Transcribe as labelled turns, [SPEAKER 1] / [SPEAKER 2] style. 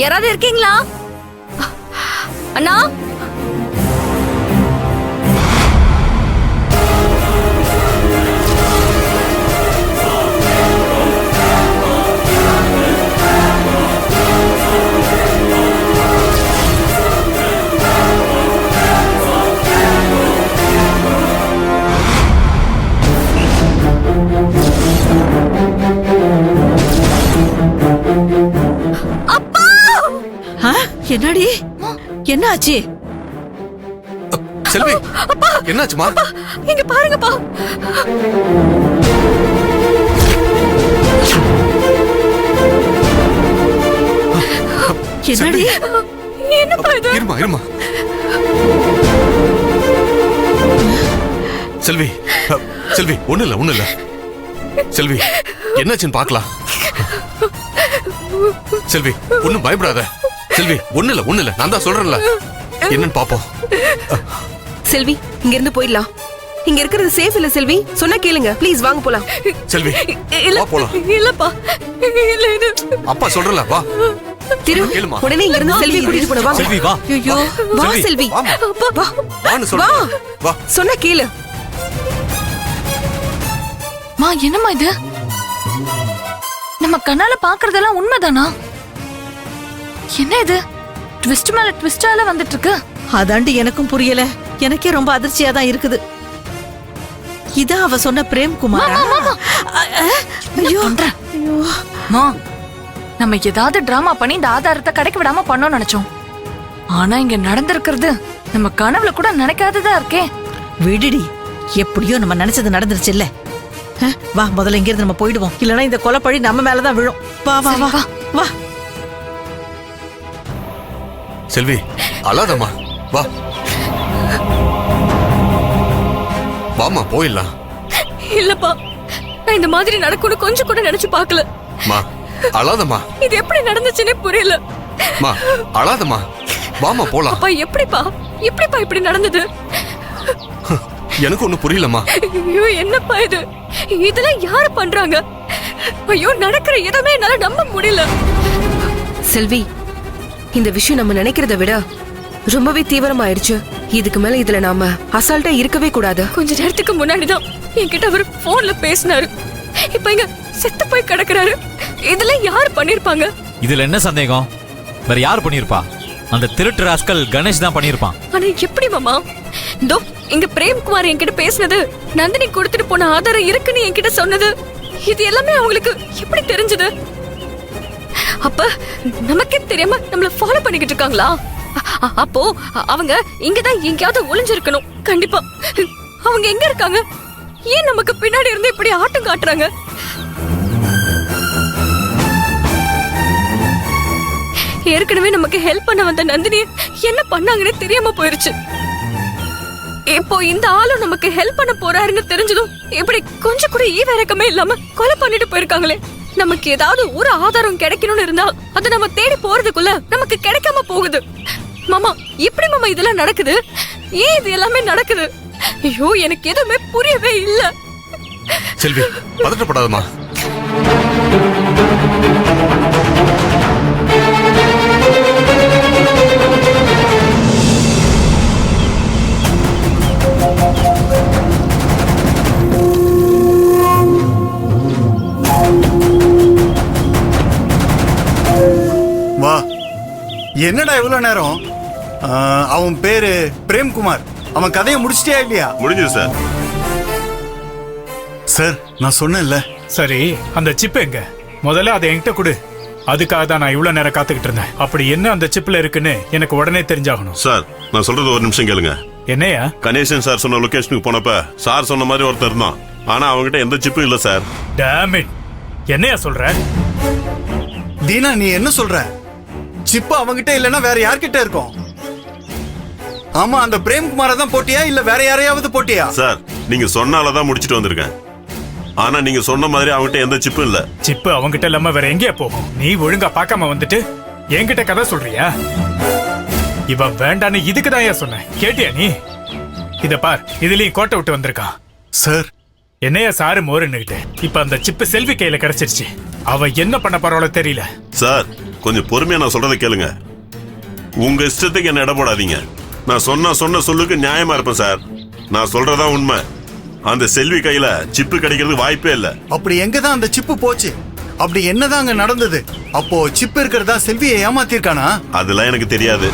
[SPEAKER 1] யாராவது இருக்கீங்களா? அண்ணா,
[SPEAKER 2] என்னடி என்ன ஆச்சு?
[SPEAKER 3] செல்வி, என்னாச்சுமா?
[SPEAKER 1] இங்க பாருங்கப்பா.
[SPEAKER 2] என்னடி?
[SPEAKER 1] என்னப்பா இது?
[SPEAKER 3] இருமா இருமா செல்வி, செல்வி ஒண்ணு இல்ல செல்வி, என்னாச்சுன்னு பாக்கலாம். செல்வி ஒண்ணும் பயப்படாத. செல்வி ஒண்ணு இல்ல நான் தான் சொல்றேன்ல, என்னன்னு பாப்போம்.
[SPEAKER 4] செல்வி, இங்க இருந்து போயிடலாம். இங்க இருக்கிறது சேஃப் இல்ல செல்வி. சொன்னா கேளுங்க ப்ளீஸ், வாங்க போலாம்.
[SPEAKER 3] செல்வி வா போலாம்.
[SPEAKER 1] இல்லப்பா, இல்ல இது
[SPEAKER 3] அப்பா சொல்றல, வா.
[SPEAKER 4] திரு, உடனே இங்க இருந்து செல்வி கூட்டிட்டு போன. வாங்க
[SPEAKER 3] செல்வி வா.
[SPEAKER 4] ஐயோ வா செல்வி, வா
[SPEAKER 3] வான்னு சொல்றேன். வா.
[SPEAKER 4] சொன்னா கேளு.
[SPEAKER 5] மா, என்னம்மா இது? நம்ம கண்ணால பாக்குறதெல்லாம் உண்மைதானா? என்ன இது ட்விஸ்ட் மேல ட்விஸ்டால வந்துட்டு இருக்கு?
[SPEAKER 2] அதாண்டி எனக்கும் புரியல. எனக்கே ரொம்ப அதிர்ச்சியா தான் இருக்குது. இதான் அவ சொன்ன பிரேம்குமாரா? ஐயோ
[SPEAKER 5] மா, நம்ம ஏதாவது டிராமா பண்ணி இந்த ஆதாரத்தை கிடைக்க விடாம பண்ணோம்னு நினைச்சோம். ஆனா இங்க நடந்திருக்கிறது நம்ம கனவுல கூட நினைக்காததா இருக்கே.
[SPEAKER 2] விடுடி, எப்படியோ நம்ம நினைச்சது நடந்துருச்சு இல்ல. வா, முதல்ல இங்க இருந்து நம்ம போயிடுவோம். இல்லனா இந்த கொலைப்பழி நம்ம மேலதான் விழும். வா வா வா வா.
[SPEAKER 3] செல்வி அழாதம்மா, வா. வாமா போயிடலாம்.
[SPEAKER 1] இல்லப்பா, நான் இந்த மாதிரி நடக்கும்னு கொஞ்சம் கூட நினைச்சு பார்க்கல.
[SPEAKER 3] மா அழாதம்மா.
[SPEAKER 1] இது எப்படி நடந்துச்சுன்னே புரியல.
[SPEAKER 3] மா அழாதம்மா, வாமா போலாம்.
[SPEAKER 1] அப்பா எப்படிப்பா இப்படி நடந்தது?
[SPEAKER 3] எனக்கு ஒண்ணும் புரியலம்மா.
[SPEAKER 1] ஐயோ என்னப்பா இது? இதெல்லாம் யாரு பண்றாங்க? ஐயோ, நடக்கிற எதுவுமே என்னால நம்ப முடியல.
[SPEAKER 4] செல்வி, இந்த விஷயம் நம்ம நினைக்கிறத விட ரொம்பவே தீவிரமாயிடுச்சு. இதுக்கு மேல இதுல நாம அசால்ட்டா இருக்கவே கூடாது.
[SPEAKER 1] கொஞ்ச நேரத்துக்கு முன்னாடிதான் என்கிட்ட அவர் போன்ல பேசினாரு. இப்ப இங்க செத்து போய் கிடக்குறாரு. இதெல்லாம் யாரு பண்ணிருப்பாங்க?
[SPEAKER 6] இதுல என்ன சந்தேகம்? வேற யார் பண்ணிருப்பா? அந்த திருட்டு ராஸ்கல் கணேஷ் தான் பண்ணிருப்பான்.
[SPEAKER 1] ஆனா எப்படி மாமா? இதோ இங்க பிரேம்குமார் என்கிட்ட பேசினது, நந்தினி கொடுத்துட்டு போன ஆதாரம் இருக்குன்னு என்கிட்ட சொன்னது, இது எல்லாமே அவங்களுக்கு எப்படி தெரிஞ்சது? அப்ப நமக்கே தெரியாம நம்மள ஃபாலோ பண்ணிக்கிட்டு இருக்காங்களா? அப்போ அவங்க இங்கதான் எங்கேயாவது ஒளிஞ்சிருக்கணும். கண்டிப்பா. அவங்க எங்க இருக்காங்க? ஏன் நமக்கு பின்னாடி இருந்து இப்படி ஆட்டம் காட்டுறாங்க? ஏற்கனவே நமக்கு ஹெல்ப் பண்ண வந்த நந்தினி என்ன பண்ணாங்கன்னு தெரியாம போயிருச்சு. இப்போ இந்த ஆளும் நமக்கு ஹெல்ப் பண்ண போறாருன்னு தெரிஞ்சதும் இப்படி கொஞ்சம் கூட ஈவிரக்கமே இல்லாம கொலை பண்ணிட்டு போயிருக்காங்களே. நமக்கு ஏதாவது ஒரு ஆதாரம் கிடைக்கணும்னு இருந்தா அதை நம்ம தேடி போறதுக்குள்ள நமக்கு கிடைக்காம போகுது. மாமா, எப்படி மாமா இதெல்லாம் நடக்குது? ஏன் இது எல்லாமே நடக்குது? ஐயோ, எனக்கு எதுவுமே புரியவே இல்ல.
[SPEAKER 3] செல்வி பதட்டப்படாதம்மா.
[SPEAKER 7] வா. என்னடா இவ்வளவு நேரம்? அவன் பேரு பிரேம்குமார். அவன் கதையை முடிச்சிட்டியா இல்லையா?
[SPEAKER 8] முடிஞ்சது சார்.
[SPEAKER 7] சார், நான் சொன்னேன்ல.
[SPEAKER 9] சரி, அந்த சிப் எங்க? முதல்ல அதை என்கிட்ட கொடு. அதுக்காக தான் நான் இவ்வளவு நேரம் காத்துக்கிட்டு இருந்தேன். அப்படி என்ன அந்த சிப்ல இருக்குன்னு எனக்கு உடனே தெரிஞ்சாகணும்.
[SPEAKER 8] சார், நான் சொல்றது ஒரு நிமிஷம் கேளுங்க.
[SPEAKER 9] என்னையா?
[SPEAKER 8] கணேசன் சார் சொன்ன லொகேஷனுக்கு போனப்ப சார் சொன்ன மாதிரி ஒருத்தர் இருந்தான். ஆனா அவங்ககிட்ட எந்த சிப்பும் இல்ல சார்.
[SPEAKER 9] Dam it. என்னையா சொல்ற?
[SPEAKER 7] தீனா, நீ என்ன சொல்ற? சிப்பு அவங்கிட்ட இல்லனா வேற யார்கிட்ட இருக்கும்? ஆமா, அந்த பிரேம்குமாரை தான் போட்டியா இல்ல வேற யாரையாவது போட்டியா?
[SPEAKER 8] சார், நீங்க சொன்னாலதான் முடிச்சிட்டு வந்திருக்கேன். ஆனா நீங்க சொன்ன மாதிரி அவங்ககிட்ட எந்த சிப்பும் இல்ல.
[SPEAKER 9] சிப்பு அவங்கிட்ட இல்லாம வேற எங்கேயா போகும்? நீ ஒழுங்கா பார்க்காம வந்துட்டு என்கிட்ட கதை சொல்றியா? இவ வேண்டான்னு இதுக்குதான் ஏன் சொன்னேன். கேட்டியா நீ? இத பார், இதுலயும் கோட்டை விட்டு வந்திருக்கான்.
[SPEAKER 7] சார்,
[SPEAKER 9] என்னையா சாரு மோருன்னுகிட்டு இப்ப அந்த சிப்பு செல்வி கையில கிடைச்சிருச்சு. அவ என்ன பண்ண போறாளோ தெரியல.
[SPEAKER 8] சார், கொஞ்சம் பொறுமையா நான் சொல்றதை கேளுங்க. உங்க இஷ்டத்துக்கு என்ன இட போடாதீங்க. நான் சொன்ன சொல்லுக்கு நியாயமா இருப்பேன் சார். நான் சொல்றதா உண்மை. அந்த செல்வி கையில சிப்பு கிடைக்கிறது வாய்ப்பே இல்ல.
[SPEAKER 7] அப்படி எங்கதான் அந்த சிப்பு போச்சு? அப்படி என்னதான் அங்க நடந்தது? அப்போ சிப்பு இருக்கிறதா செல்வியை ஏமாத்திருக்கானா?
[SPEAKER 8] அதெல்லாம் எனக்கு தெரியாது.